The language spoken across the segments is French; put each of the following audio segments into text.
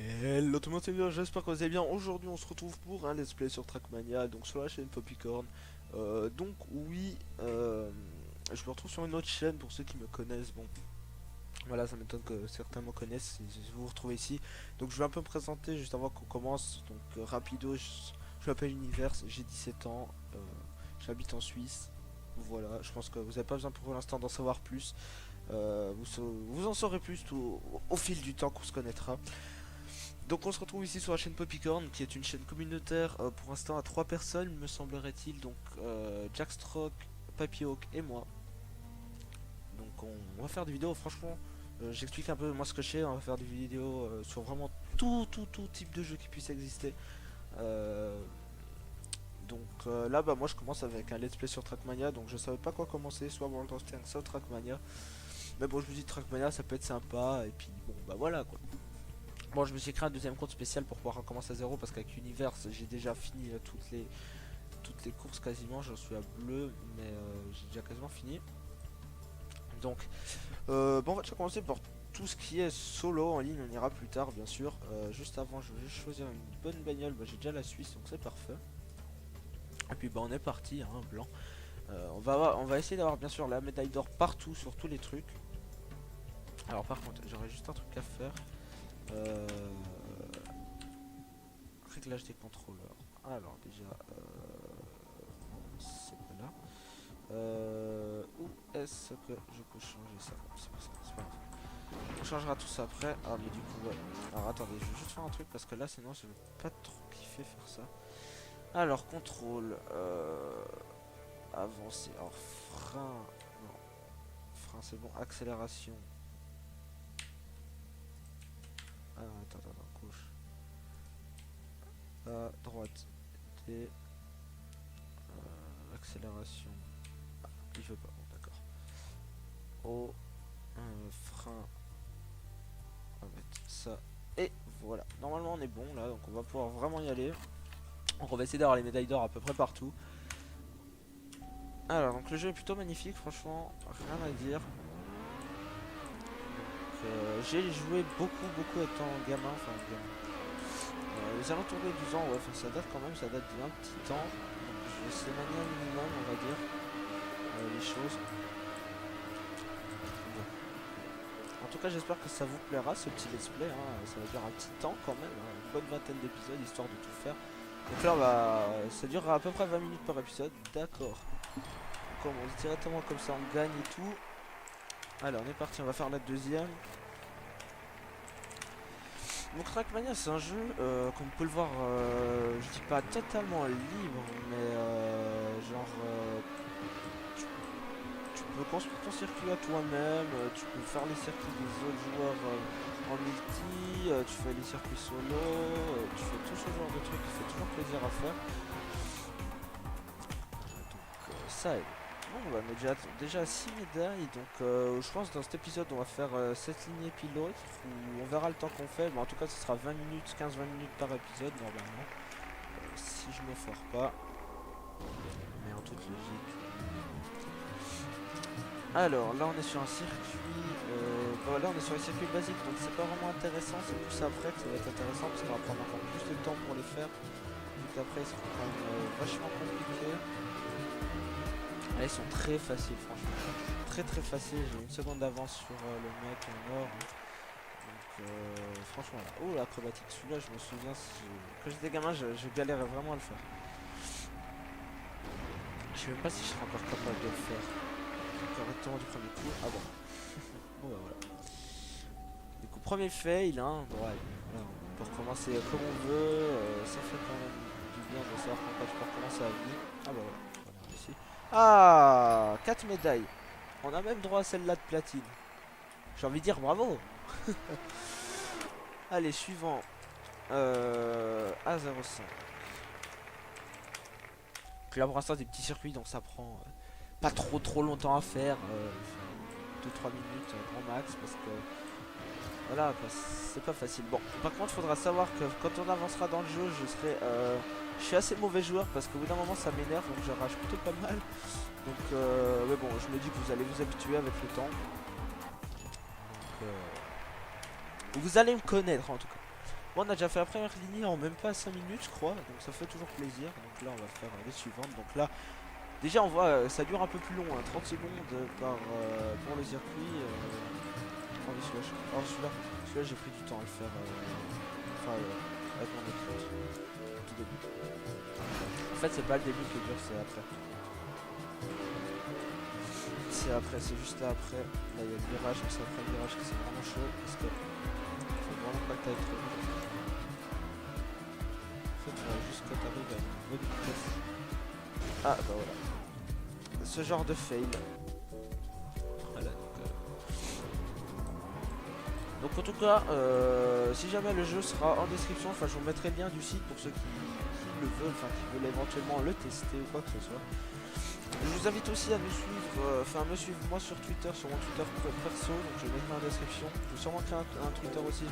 Hello tout le monde, c'est bien, j'espère que vous allez bien. Aujourd'hui on se retrouve pour un let's play sur Trackmania, donc sur la chaîne Poppycorn. Donc oui, je me retrouve sur une autre chaîne pour ceux qui me connaissent. Bon, voilà, ça m'étonne que certains me connaissent si vous vous retrouvez ici. Donc je vais un peu me présenter juste avant qu'on commence. Donc rapido, je m'appelle Univers, j'ai 17 ans, j'habite en Suisse. Voilà, je pense que vous n'avez pas besoin pour l'instant d'en savoir plus. Vous en saurez plus au fil du temps qu'on se connaîtra. Donc on se retrouve ici sur la chaîne Poppycorn, qui est une chaîne communautaire pour l'instant à 3 personnes, me semblerait-il. Donc Jackstroke, Papyhawk et moi. Donc on va faire des vidéos, franchement, j'explique un peu moi ce que je sais. On va faire des vidéos sur vraiment tout type de jeu qui puisse exister. Là bah moi je commence avec un let's play sur Trackmania, donc je savais pas quoi commencer, soit World of Tanks, soit Trackmania. Mais bon, je me dis Trackmania ça peut être sympa, et puis bon bah voilà quoi. Bon, je me suis créé un deuxième compte spécial pour pouvoir recommencer à zéro, parce qu'avec Univers j'ai déjà fini toutes les courses quasiment. J'en suis à bleu, mais j'ai déjà quasiment fini. Donc bon, on va déjà commencer par tout ce qui est solo en ligne. On ira plus tard bien sûr. Juste avant, je vais choisir une bonne bagnole. Bah, j'ai déjà la Suisse, donc c'est parfait. Et puis bah on est parti, hein, blanc. On va essayer d'avoir bien sûr la médaille d'or partout sur tous les trucs. Alors par contre j'aurais juste un truc à faire. Réglage des contrôleurs. Alors déjà c'est pas là. Où est-ce que je peux changer ça? C'est pas ça, c'est pas grave. On changera tout ça après. Ah mais du coup ouais. Alors attendez, je vais juste faire un truc parce que là sinon je vais pas trop kiffer faire ça. Alors contrôle, avancer. Alors frein, non, frein c'est bon. Accélération. Ah attends, gauche. À droite. D. Accélération. Ah, il veut pas, bon d'accord. Au frein. On va mettre ça. Et voilà. Normalement on est bon là, donc on va pouvoir vraiment y aller. Donc on va essayer d'avoir les médailles d'or à peu près partout. Alors donc le jeu est plutôt magnifique, franchement, rien à dire. J'ai joué beaucoup étant gamin, enfin gamin. Les alentours de 12 ans, ouais, ça date quand même, ça date d'un petit temps. Donc je sais manier un minimum, on va dire, les choses. Bon. En tout cas, j'espère que ça vous plaira ce petit let's play, hein. Ça va durer un petit temps quand même, hein, une bonne vingtaine d'épisodes histoire de tout faire. Donc là, ça durera à peu près 20 minutes par épisode, d'accord. On commence directement comme ça, on gagne et tout. Allez, on est parti, on va faire la deuxième. Donc Trackmania c'est un jeu, comme vous pouvez le voir, je dis pas totalement libre, mais tu peux construire ton circuit à toi-même, tu peux faire les circuits des autres joueurs en multi, tu fais les circuits solo, tu fais tout ce genre de trucs qui fait toujours plaisir à faire. Donc ça aide. Bon, on a déjà 6 médailles, donc je pense que dans cet épisode on va faire cette lignée pilote, où on verra le temps qu'on fait, mais en tout cas ce sera 20 minutes, 15-20 minutes par épisode normalement, si je me foire pas, mais en toute logique. Alors là on est sur un circuit, là on est sur les circuits basiques, donc c'est pas vraiment intéressant, c'est plus après que ça va être intéressant, parce qu'on va prendre encore plus de temps pour les faire, donc après ils seront quand même vachement compliqués. Là, ils sont très faciles, franchement. Très faciles. J'ai une seconde d'avance sur le mec en or. Donc, franchement, là. Oh, l'acrobatique. Celui-là, je me souviens, quand j'étais gamin, je galérais vraiment à le faire. Je sais même pas si je serais encore capable de le faire correctement du premier coup. Ah bon. Bon, bah voilà. Du coup, premier fail, hein. Bon, ouais. Voilà, on peut recommencer comme on veut. Ça fait quand même du bien de savoir pourquoi tu peux recommencer à vie. Ah bah voilà. Ah, 4 médailles. On a même droit à celle-là de platine. J'ai envie de dire bravo. Allez, suivant. A05. Donc là pour l'instant des petits circuits, donc ça prend pas trop longtemps à faire. 2-3 minutes grand max, parce que voilà, c'est pas facile. Bon, par contre il faudra savoir que quand on avancera dans le jeu, je serai Je suis assez mauvais joueur parce qu'au bout d'un moment ça m'énerve, donc je rage plutôt pas mal. Donc mais bon, je me dis que vous allez vous habituer avec le temps. Donc, vous allez me connaître en tout cas. Bon, on a déjà fait la première ligne en même pas 5 minutes je crois, donc ça fait toujours plaisir. Donc là on va faire les suivantes. Donc là déjà on voit ça dure un peu plus long, hein, 30 secondes par pour le circuit. Oh, celui-là j'ai pris du temps à le faire. Enfin avec mon écran tout début. En fait c'est pas le début qui est dur, c'est après. C'est après, c'est juste après. Là il y a le virage, mais c'est après le virage que c'est vraiment chaud parce que faut vraiment pas que t'ailles trop vite. En fait, juste quand t'arrives à une bonne vitesse. Ah bah voilà. Ce genre de fail. Voilà donc en tout cas, si jamais le jeu sera en description, enfin je vous mettrai le lien du site pour ceux qui le veulent, enfin qui veulent éventuellement le tester ou quoi que ce soit. Je vous invite aussi à nous suivre, enfin me suivre moi sur Twitter, sur mon Twitter perso, donc je vais mettre en description. Je vais sûrement créer un Twitter aussi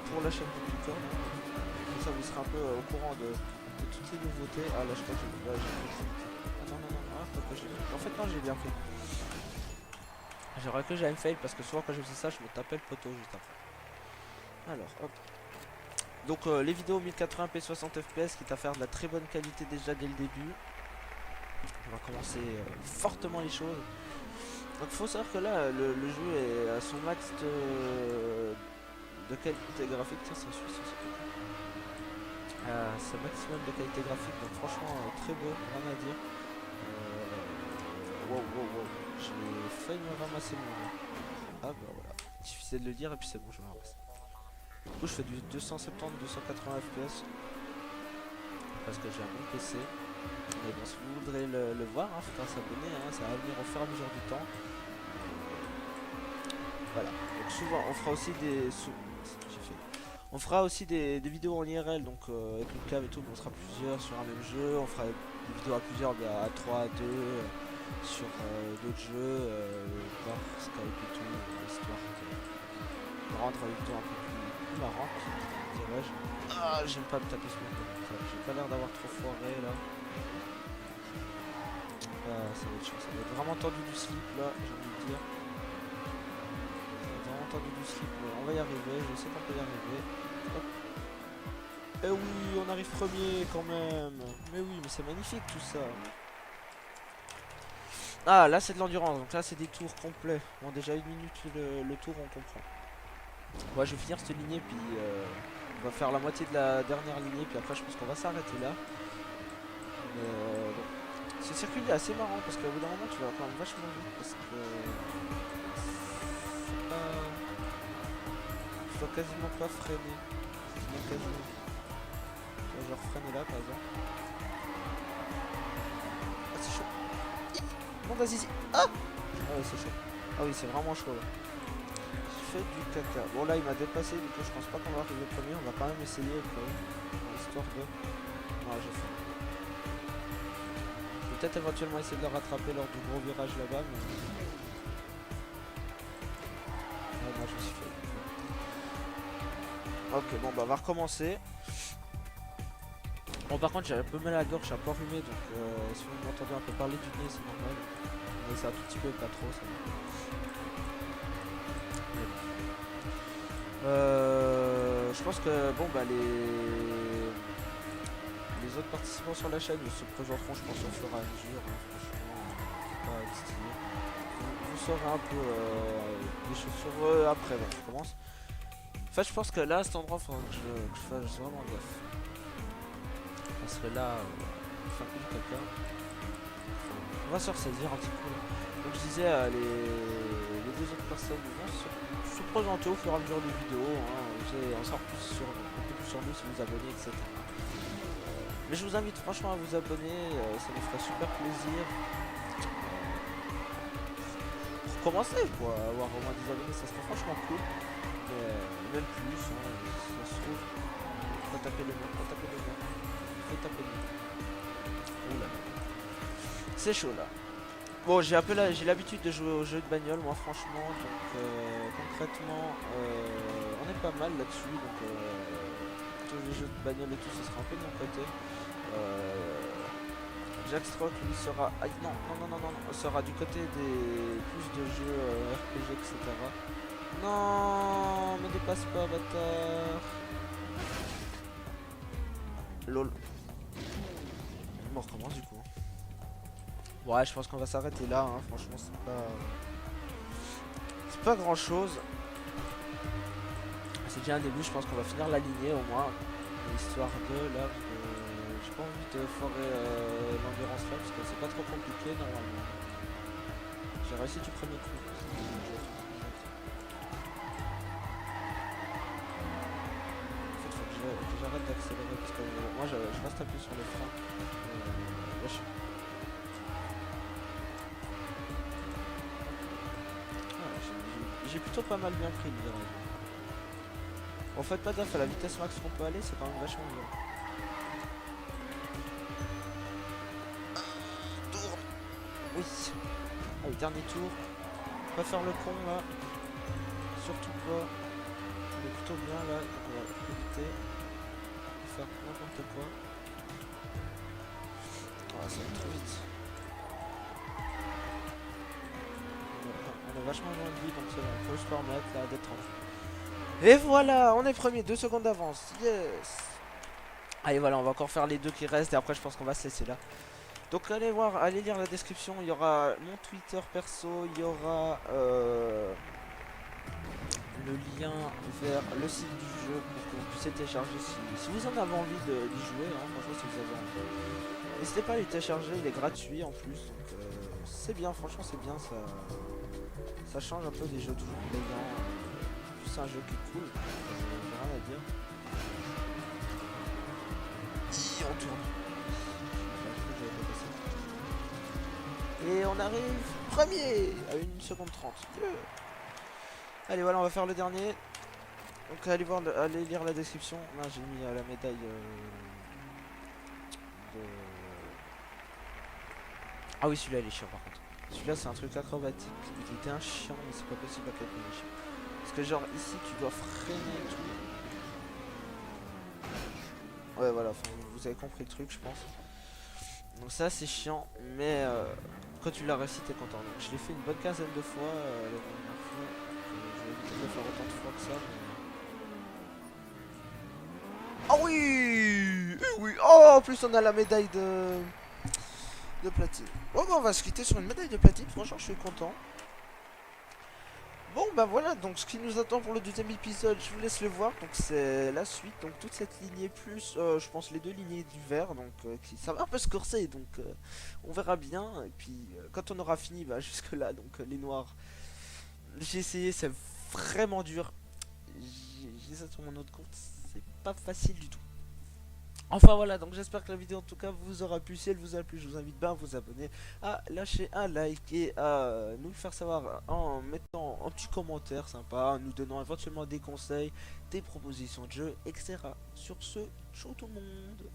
pour la chaîne Popcorn. Comme ça vous serez un peu au courant de toutes les nouveautés. Ah là je crois que j'ai ah, non, pourquoi j'ai en fait non j'ai bien fait. J'aurais que j'aime fail parce que souvent quand je faisais ça je me tapais le poteau juste après. Alors hop. Donc les vidéos 1080p 60 fps qui à faire de la très bonne qualité déjà dès le début. On va commencer fortement les choses. Donc faut savoir que là le jeu est à son max de qualité graphique. Tiens c'est c'est maximum de qualité graphique, donc franchement très beau, rien à dire. Wow. J'ai failli me ramasser mon jeu. Ah bah voilà, difficile de le dire et puis c'est bon je me ramasse. Du coup je fais du 270-280 fps parce que j'ai un bon PC. Mais bon si vous voudrez le voir, hein, faudra s'abonner, hein, ça va venir au fur et à mesure du temps. Voilà, donc souvent on fera aussi on fera aussi des vidéos en IRL, donc avec une cam et tout, on sera plusieurs sur un même jeu, on fera des vidéos à plusieurs, à 3, à 2, sur d'autres jeux, par Skype et tout, histoire de rendre la vidéo un peu plus marrante, dirais-je. Ah, j'aime pas me taper ce mec, j'ai pas l'air d'avoir trop foiré là. Ah, ça va être chaud, ça va être vraiment tendu du slip là, j'ai envie de dire. Entendu du slip, mais on va y arriver, je sais qu'on peut y arriver. Hop. Et oui, on arrive premier quand même. Mais oui, mais c'est magnifique tout ça. Ah, là c'est de l'endurance, donc là c'est des tours complets. Bon, déjà 1 minute le tour, on comprend. Moi je vais finir cette lignée, puis on va faire la moitié de la dernière lignée, puis après je pense qu'on va s'arrêter là. Mais bon. Ce circuit est assez marrant parce qu'au bout d'un moment tu vas quand même vachement vite parce que je dois quasiment pas freiner. Quasiment. Je vais freiner là par exemple. Ah c'est chaud. Bon vas-y. Ah ouais c'est chaud. Ah oui c'est vraiment chaud là. J'ai fait du caca. Bon là il m'a dépassé, du coup je pense pas qu'on va arriver premier. On va quand même essayer quand même. Histoire de. Ouais j'ai fait. Je vais peut-être éventuellement essayer de le rattraper lors du gros virage là-bas mais. Ah non je me suis fait. Ok bon bah on va recommencer. Bon par contre j'ai un peu mal à la gorge, je suis un peu enrhumé donc si vous m'entendez un peu parler du nez c'est normal. Mais c'est un tout petit peu, pas trop ça. Je pense que bon bah les autres participants sur la chaîne se présenteront je pense au fur et à mesure, hein, franchement pas stylé. Vous saurez un peu des choses sur eux après, bon, je commence. Enfin je pense que là à cet endroit il faudra que je fasse vraiment gaffe. Parce que là, faire plus de caca. On va se ressaisir un petit peu. Donc je disais, les deux autres personnes vont se présenter au fur et à mesure des vidéos. Hein. Vous allez en savoir un peu plus sur nous si vous abonnez, etc. Mais je vous invite franchement à vous abonner, ça nous ferait super plaisir. Pour commencer, quoi, avoir au moins 10 abonnés, ça serait franchement cool. Mais même plus, hein, ça se trouve. On va taper le mur, on va taper le mur. Taper le mur. Oula. C'est chaud là. Bon, j'ai l'habitude de jouer aux jeux de bagnole, moi franchement, donc concrètement, on est pas mal là-dessus, donc tous les jeux de bagnole et tout, ce sera un peu de mon côté. Jackstroke lui sera. Ah, non, non, non, non, non, sera du côté des plus de jeux RPG, etc. Non, me dépasse pas, bâtard. Lol. Bon, on recommence du coup. Ouais, je pense qu'on va s'arrêter là, hein. Franchement, c'est pas grand chose. C'est déjà un début, je pense qu'on va finir la lignée au moins. Histoire de là, j'ai pas envie de foirer l'endurance là parce que c'est pas trop compliqué normalement. J'ai réussi du premier coup. En fait, faut que j'arrête d'accélérer parce que moi je reste appuyé sur le frein. Wesh. J'ai plutôt pas mal bien pris le virage. En fait, pas gaffe à la vitesse max qu'on peut aller, c'est quand même vachement bien. Tourne. Oui. Allez, dernier tour. Pas faire le con là. Surtout pas. On est plutôt bien là, donc on va éviter de faire n'importe quoi. Oh, ça va trop vite. On est vachement loin de lui, donc c'est bon. Faut se permettre là d'être en. Et voilà, on est premier, 2 secondes d'avance. Yes. Allez, voilà, on va encore faire les deux qui restent et après je pense qu'on va se laisser là. Donc allez voir, allez lire la description, il y aura mon Twitter perso, il y aura le lien vers le site du jeu pour que vous puissiez télécharger si vous en avez envie d'y jouer, hein, franchement si vous avez envie. N'hésitez pas à le télécharger, il est gratuit en plus, donc c'est bien, franchement c'est bien, ça change un peu des jeux toujours payants. C'est un jeu qui est cool, j'ai rien à dire. On tourne. Et on arrive premier à 1 seconde 30. Allez, voilà, on va faire le dernier. Donc allez voir, allez lire la description. Là j'ai mis la médaille de... Ah oui, celui-là il est chiant par contre. Celui-là c'est un truc acrobatique. Il était un chiant, mais c'est pas possible à quel point il est chiant. Parce que genre ici tu dois freiner et tout. Ouais voilà, vous avez compris le truc je pense. Donc ça c'est chiant, mais quand tu l'as réussi t'es content. Donc je l'ai fait une bonne quinzaine de fois la dernière fois. Je vais éviter de le faire autant de fois que ça. Mais... Oh oui, oui. Oh en plus on a la médaille de platine. Bon bah on va se quitter sur une médaille de platine, franchement je suis content. Bon bah voilà, donc ce qui nous attend pour le deuxième épisode, je vous laisse le voir. Donc c'est la suite, donc toute cette lignée plus, je pense les deux lignées du vert, donc ça va un peu se corser, donc on verra bien. Et puis quand on aura fini, bah jusque là, donc les noirs, j'ai essayé, c'est vraiment dur. J'ai ça sur mon autre compte, c'est pas facile du tout. Enfin voilà, donc j'espère que la vidéo en tout cas vous aura plu. Si elle vous a plu, je vous invite bien à vous abonner, à lâcher un like et à nous le faire savoir en mettant un petit commentaire sympa, en nous donnant éventuellement des conseils, des propositions de jeux, etc. Sur ce, ciao tout le monde.